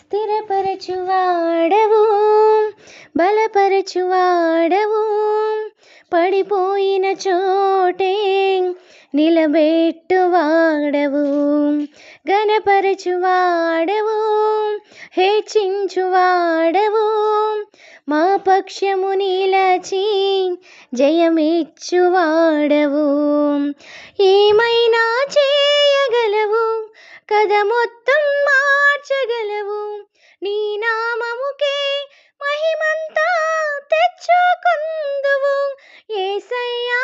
స్థిరపరచువాడవు, బలపరచువాడవు, పడిపోయిన చోటే నిలబెట్టువాడవు, ఘనపరచువాడవు, హెచ్చించువాడవు, మా పక్షము నిలచి జయమిచ్చువాడవు. ఏమైనా చేయగలవు, కథ మొత్తం మార్చగలవు, నీ నామముకే మహిమంతా తెచ్చుకుందువు. యేసయ్యా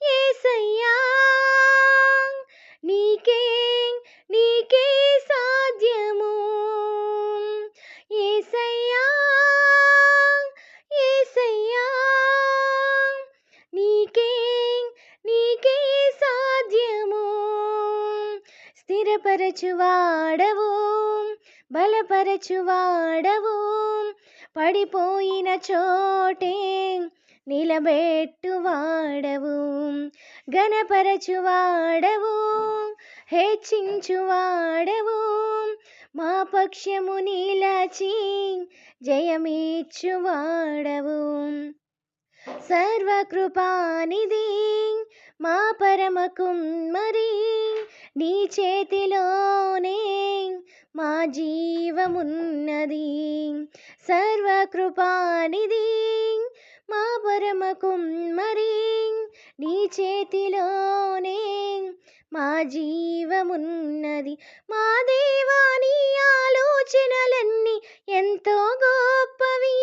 యేసయ్యా, నీకే నీకే సాధ్యము. యేసయ్యా యేసయ్యా, నీకే నీకే సాధ్యము. స్థిరపరచువాడవు, బలపరచువాడవు, పడిపోయిన చోటే నిలబెట్టువాడవు, ఘనపరచువాడవు, హెచ్చించువాడవు, మా పక్షము నిలచి జయమిచ్చువాడవు. సర్వకృపానిధి మా పరమ కుమ్మరి, నీ చేతిలోనే మా జీవమున్నది. సర్వకృపానిధి మా పరమ కుమ్మరి, నీ చేతిలోనే మా జీవమున్నది. మా దేవా, నీ ఆలోచనలన్నీ ఎంతో గొప్పవి,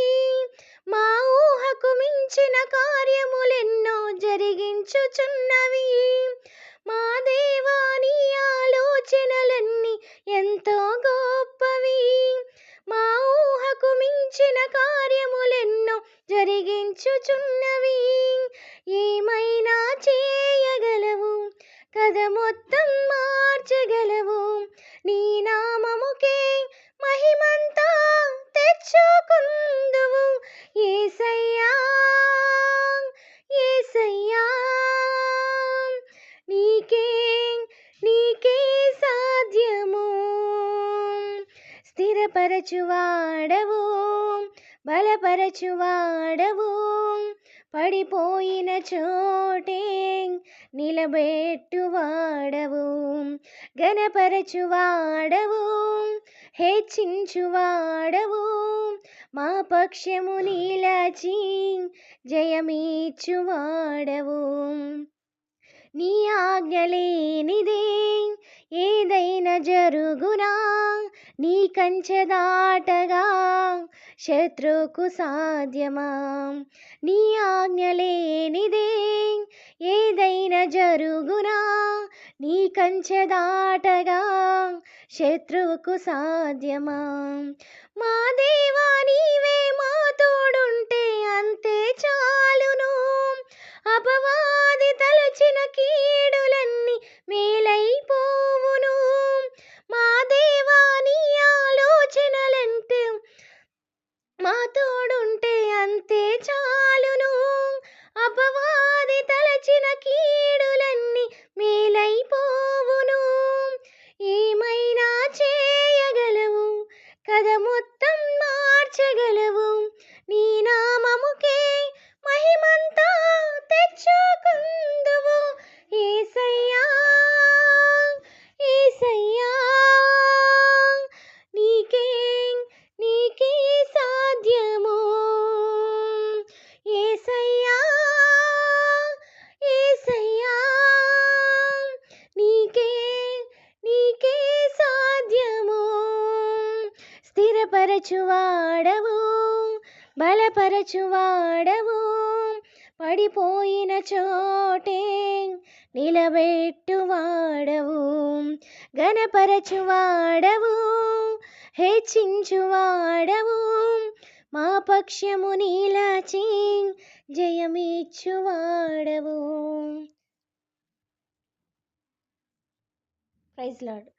మా ఊహకు మించిన కార్యములెన్నో జరిగించుచున్నవి. మా దేవా, నీ ఆలోచనలన్నీ ఎంతో గొప్పవి, మా ఊహకు మించిన కార్యములెన్నో జరిగించుచున్నవి. ఏమైనా చేయగలవు, కథ మొత్తం మార్చగలవు, నీ నామముకే మహిమంతా తెచ్చుకుందువు. యేసయ్యా యేసయ్యా, నీకే నీకే సాధ్యము. స్థిరపరచువాడవు, బలపరచువాడవు, పడిపోయిన చోటే నిలబెట్టువాడవు, ఘనపరచువాడవు, హెచ్చించువాడవు, మా పక్షము నిలచి జయమిచ్చువాడవు. నీ ఆజ్ఞ లేనిదే ఏదైనా జరుగునా, నీ కంచె దాటగా శత్రువుకు సాధ్యమా. నీ ఆజ్ఞ లేనిదే ఏదైనా జరుగునా, నీ కంచె దాటగా శత్రువుకు సాధ్యమా. మా దేవా, నీవే మా తోడుంటే అంతే చాలును, అపవాది తలచిన కీడులన్నీ మేలైపోవును. మా దేవా, నీ ఆలోచనలంటే మా తోడుంటే అంతే చాలును, అపవాది తలచిన కీడులన్నీ మేలైపోవును. ఏమైనా చేయగలవు, కథ మొత్తం మార్చగలవు, నీ నామముకే మహిమంతా తెచ్చుకుందువు. యేసయ్యా యేసయ్యా, నీకే నీకే సాధ్యము. యేసయ్యా యేసయ్యా, నీకే నీకే సాధ్యము. స్థిరపరచువాడవు, బలపరచువాడవు, పడిపోయిన చోటే నిలబెట్టువాడవు, ఘనపరచువాడవు, హెచ్చించువాడవు, మా పక్షము నిలచి జయమిచ్చువాడవు. Praise lord.